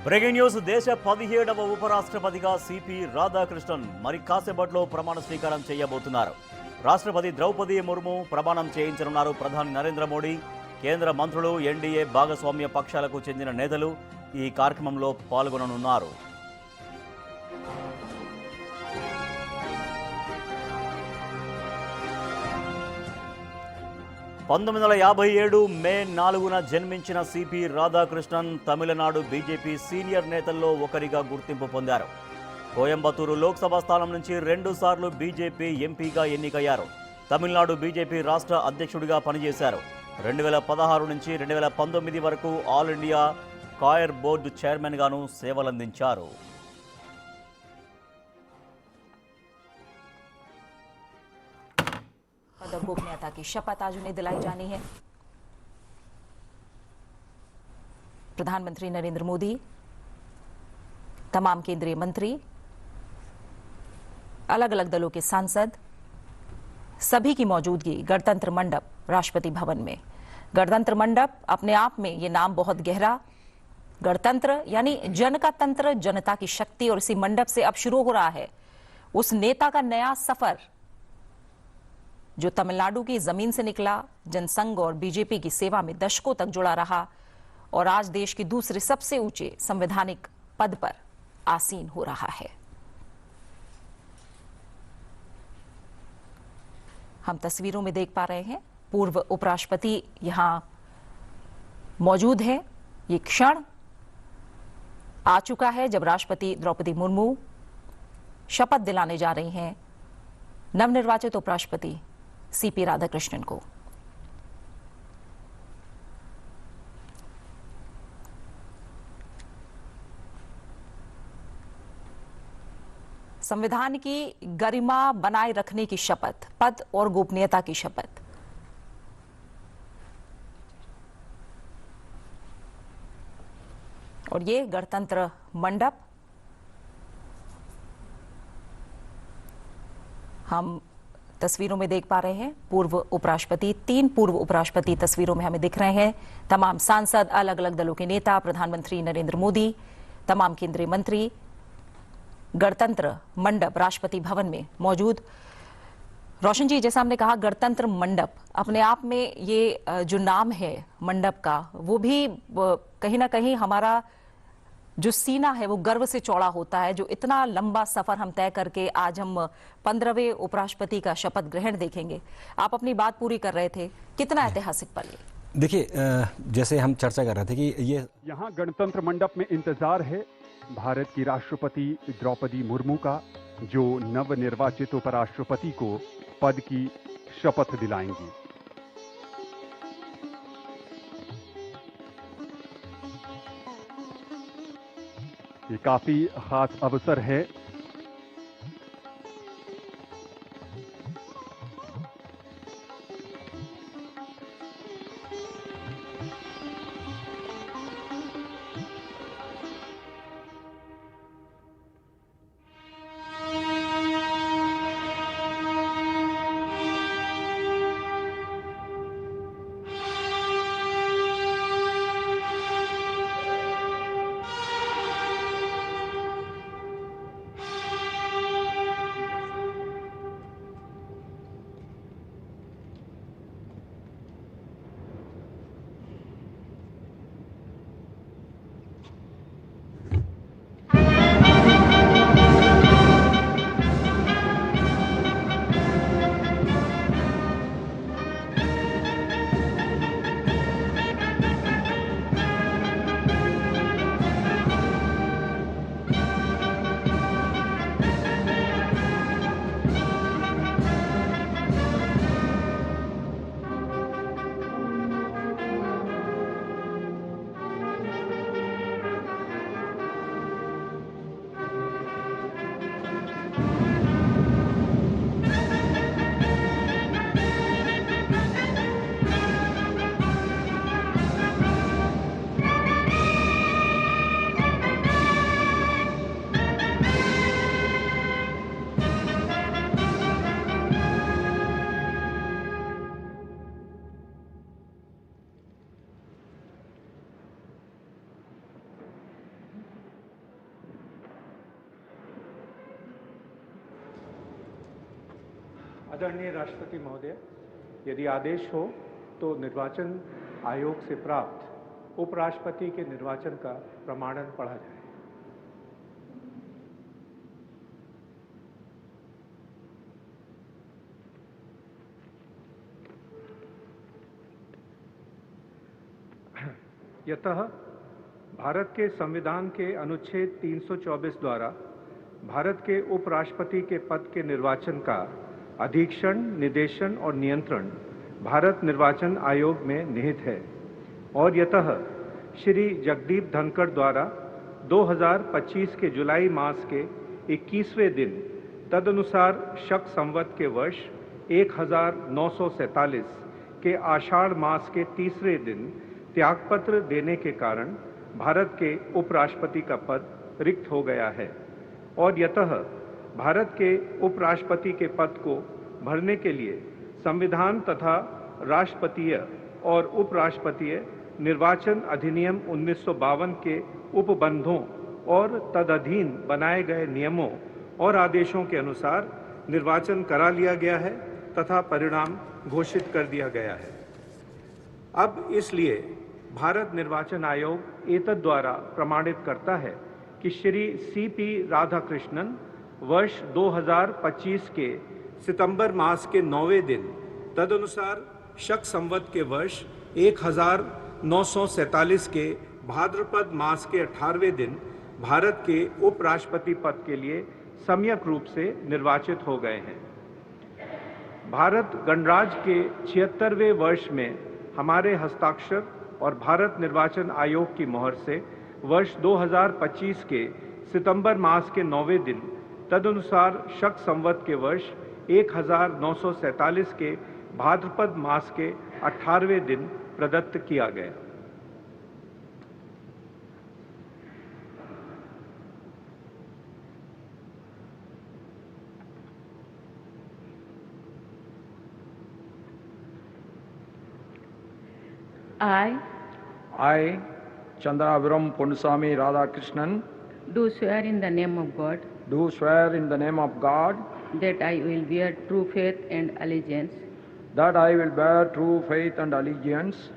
Breaking news దేశ 17వ ఉపరాష్ట్రపతిగా CP Radhakrishnan మరి కాసేపట్లో ప్రమాణ స్వీకారం చేయబోతున్నారు. రాష్ట్రపతి ద్రౌపది ముర్ము ప్రమాణం చేయించనున్నారు. ప్రధాని నరేంద్ర మోడీ, కేంద్ర మంత్రులు, ఎన్డీఏ భాగస్వామ్య పక్షాలకు చెందిన నేతలు ఈ కార్యక్రమంలో పాల్గొననున్నారు. 1957 మే 4న జన్మించిన CP Radhakrishnan Tamil Nadu BJP senior నేతల్లో ఒకరిగా గుర్తింపు పొందారు. కోయంబత్తూరు లోక్సభ స్థానం నుంచి 2 సార్లు బీజేపీ ఎంపీగా ఎన్నికయ్యారు. తమిళనాడు బీజేపీ రాష్ట్ర అధ్యక్షుడిగా పనిచేశారు. 2016 నుంచి 2019 వరకు ఆల్ ఇండియా కాయర్ బోర్డు చైర్మన్గాను సేవలందించారు. और गोपनीयता की शपथ आज उन्हें दिलाई जानी है. प्रधानमंत्री नरेंद्र मोदी, तमाम केंद्रीय मंत्री, अलग अलग दलों के सांसद, सभी की मौजूदगी गणतंत्र मंडप राष्ट्रपति भवन में. गणतंत्र मंडप अपने आप में ये नाम बहुत गहरा. गणतंत्र यानी जन का तंत्र, जनता की शक्ति, और इसी मंडप से अब शुरू हो रहा है उस नेता का नया सफर जो तमिलनाडु की जमीन से निकला, जनसंघ और बीजेपी की सेवा में दशकों तक जुड़ा रहा और आज देश के दूसरे सबसे ऊंचे संवैधानिक पद पर आसीन हो रहा है. हम तस्वीरों में देख पा रहे हैं पूर्व उपराष्ट्रपति यहां मौजूद है. ये क्षण आ चुका है जब राष्ट्रपति द्रौपदी मुर्मू शपथ दिलाने जा रही हैं नवनिर्वाचित उपराष्ट्रपति सीपी राधाकृष्णन को. संविधान की गरिमा बनाए रखने की शपथ, पद और गोपनीयता की शपथ. और ये गणतंत्र मंडप हम तस्वीरों में देख पा रहे हैं. पूर्व उपराष्ट्रपति, 3 पूर्व उपराष्ट्रपति तस्वीरों में हमें दिख रहे हैं. तमाम सांसद, अलग अलग दलों के नेता, प्रधानमंत्री नरेंद्र मोदी, तमाम केंद्रीय मंत्री गणतंत्र मंडप राष्ट्रपति भवन में मौजूद. रोशन जी, जैसा हमने कहा, गणतंत्र मंडप अपने आप में ये जो नाम है मंडप का, वो भी कहीं ना कहीं हमारा जो सीना है वो गर्व से चौड़ा होता है. जो इतना लंबा सफर हम तय करके आज हम 15वें उपराष्ट्रपति का शपथ ग्रहण देखेंगे. आप अपनी बात पूरी कर रहे थे, कितना ऐतिहासिक पल है. देखिए, जैसे हम चर्चा कर रहे थे कि ये यहाँ गणतंत्र मंडप में इंतजार है भारत की राष्ट्रपति द्रौपदी मुर्मू का, जो नवनिर्वाचित उपराष्ट्रपति को पद की शपथ दिलाएंगी. ये काफी खास अवसर है. आदरणीय राष्ट्रपति महोदय, यदि आदेश हो तो निर्वाचन आयोग से प्राप्त उपराष्ट्रपति के निर्वाचन का प्रमाणन पढ़ा जाए। यतः भारत के संविधान के अनुच्छेद 324 द्वारा भारत के उपराष्ट्रपति के पद के निर्वाचन का अधीक्षण, निर्देशन और नियंत्रण भारत निर्वाचन आयोग में निहित है और यतः श्री जगदीप धनखड़ द्वारा 2025 के जुलाई मास के 21वें दिन तदनुसार शक संवत के वर्ष 1947 के आषाढ़ मास के तीसरे दिन त्यागपत्र देने के कारण भारत के उपराष्ट्रपति का पद रिक्त हो गया है और यतः भारत के उपराष्ट्रपति के पद को भरने के लिए संविधान तथा राष्ट्रपतीय और उपराष्ट्रपतीय निर्वाचन अधिनियम 1952 के उपबंधों और तदधीन बनाए गए नियमों और आदेशों के अनुसार निर्वाचन करा लिया गया है तथा परिणाम घोषित कर दिया गया है। अब इसलिए भारत निर्वाचन आयोग एतद द्वारा प्रमाणित करता है कि श्री CP राधाकृष्णन वर्ष 2025 के सितंबर मास के 9वें दिन तदनुसार शक संवत के वर्ष 1947 के भाद्रपद मास के 18वें दिन भारत के उपराष्ट्रपति पद के लिए सम्यक रूप से निर्वाचित हो गए हैं। भारत गणराज्य के 76वें वर्ष में हमारे हस्ताक्षर और भारत निर्वाचन आयोग की मोहर से वर्ष 2025 के सितंबर मास के 9वें दिन तदनुसार शक संवत के वर्ष 1947 के भाद्रपद मास के 18वें दिन प्रदत्त किया गया। I, Chandraviram Ponnusamy Radhakrishnan, do swear in the name of God do swear in the name of God that I will bear true faith and allegiance that I will bear true faith and allegiance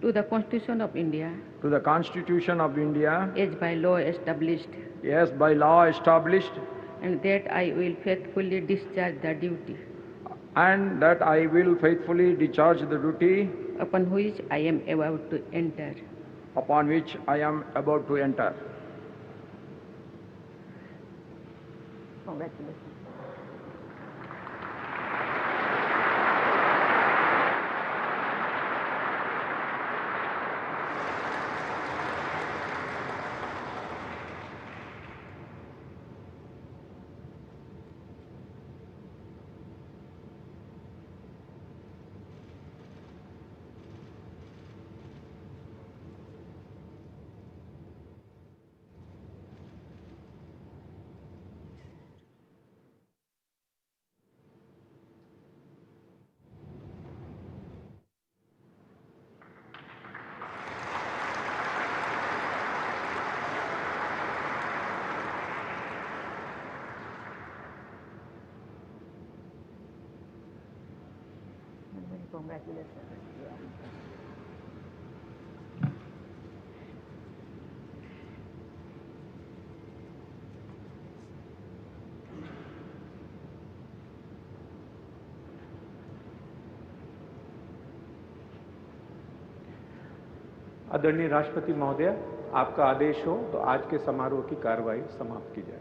to the Constitution of India to the Constitution of India as by law established, as by law established, and that I will faithfully discharge the duty and that I will faithfully discharge the duty upon which I am about to enter. upon which I am about to enter. Congratulations. Congratulations. आदरणीय राष्ट्रपति महोदय, आपका आदेश हो तो आज के समारोह की कार्रवाई समाप्त की जाए।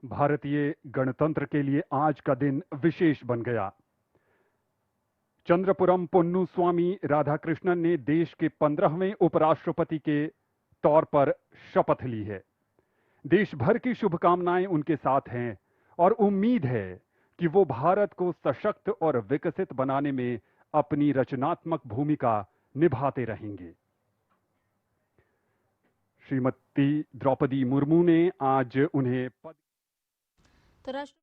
भारतीय गणतंत्र के लिए आज का दिन विशेष बन गया। चंद्रपुरम पोन्नु स्वामी राधाकृष्णन ने देश के 15वें उपराष्ट्रपति के तौर पर शपथ ली है। देश भर की शुभकामनाएं उनके साथ हैं और उम्मीद है कि वो भारत को सशक्त और विकसित बनाने में अपनी रचनात्मक भूमिका निभाते रहेंगे। श्रीमती द्रौपदी मुर्मू ने आज उन्हें पद तो राष्ट्र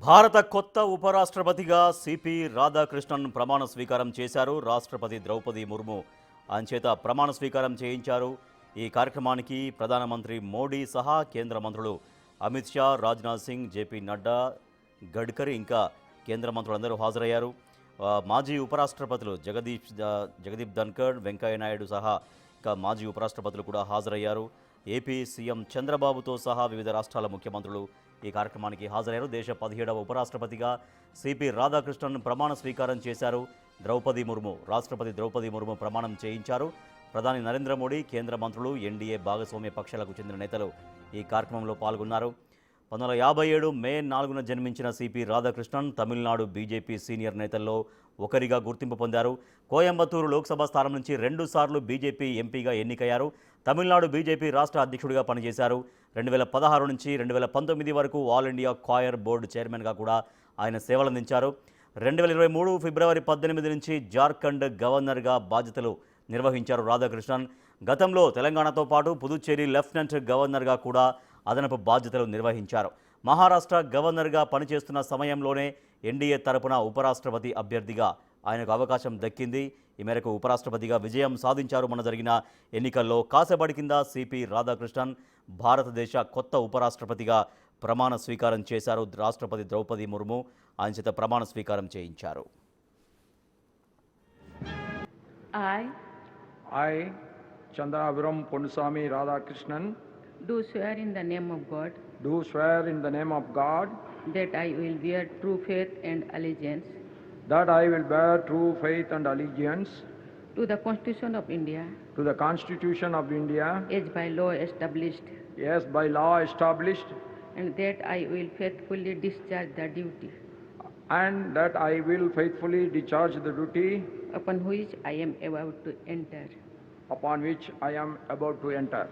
భారత కొత్త ఉపరాష్ట్రపతిగా సిపి రాధాకృష్ణన్ ప్రమాణ స్వీకారం చేశారు. రాష్ట్రపతి ద్రౌపది ముర్ము ఆయన చేత ప్రమాణ స్వీకారం చేయించారు. ఈ కార్యక్రమానికి ప్రధానమంత్రి మోడీ సహా కేంద్ర మంత్రులు అమిత్ షా, రాజ్నాథ్ సింగ్, జేపీ నడ్డా, గడ్కరీ ఇంకా కేంద్ర మంత్రులందరూ హాజరయ్యారు. మాజీ ఉపరాష్ట్రపతులు జగదీప్ ధన్కర్, వెంకయ్య నాయుడు సహా ఇంకా మాజీ ఉపరాష్ట్రపతులు కూడా హాజరయ్యారు. ఏపీ సీఎం చంద్రబాబుతో సహా వివిధ రాష్ట్రాల ముఖ్యమంత్రులు ఈ కార్యక్రమానికి హాజరయ్యారు. దేశ 17వ ఉపరాష్ట్రపతిగా సిపి రాధాకృష్ణన్ ప్రమాణ స్వీకారం చేశారు. రాష్ట్రపతి ద్రౌపది ముర్ము ప్రమాణం చేయించారు. ప్రధాని నరేంద్ర మోడీ, కేంద్ర మంత్రులు, ఎన్డీఏ భాగస్వామ్య పక్షాలకు చెందిన నేతలు ఈ కార్యక్రమంలో పాల్గొన్నారు. 1957 మే 4న జన్మించిన CP Radhakrishnan Tamil Nadu BJP senior నేతల్లో ఒకరిగా గుర్తింపు పొందారు. కోయంబత్తూరు లోక్సభ స్థానం నుంచి 2 సార్లు బీజేపీ ఎంపీగా ఎన్నికయ్యారు. తమిళనాడు బీజేపీ రాష్ట్ర అధ్యక్షుడిగా పనిచేశారు. 2016 నుంచి 2019 వరకు ఆల్ ఇండియా కాయర్ బోర్డు చైర్మన్గా కూడా ఆయన సేవలందించారు. 2023 ఫిబ్రవరి 18 నుంచి జార్ఖండ్ గవర్నర్గా బాధ్యతలు నిర్వహించారు రాధాకృష్ణన్. గతంలో తెలంగాణతో పాటు పుదుచ్చేరి లెఫ్టినెంట్ గవర్నర్గా కూడా అదనపు బాధ్యతలు నిర్వహించారు. మహారాష్ట్ర గవర్నర్గా పనిచేస్తున్న సమయంలోనే ఎన్డీఏ తరపున ఉపరాష్ట్రపతి అభ్యర్థిగా ఆయనకు అవకాశం దక్కింది. ఈ మేరకు ఉపరాష్ట్రపతిగా విజయం సాధించారు. మొన్న జరిగిన ఎన్నికల్లో కాసేపటి కింద సిపి రాధాకృష్ణన్ భారతదేశ కొత్త ఉపరాష్ట్రపతిగా ప్రమాణ స్వీకారం చేశారు. రాష్ట్రపతి ద్రౌపది ముర్ము ఆయన చేత ప్రమాణ స్వీకారం చేయించారు. I, Chandrapuram Ponnuswamy Radhakrishnan, do swear in the name of God do swear in the name of God that I will bear true faith and allegiance that I will bear true faith and allegiance to the Constitution of India to the Constitution of India as by law established, as by law established, and that I will faithfully discharge the duty and that I will faithfully discharge the duty upon which I am about to enter. upon which I am about to enter.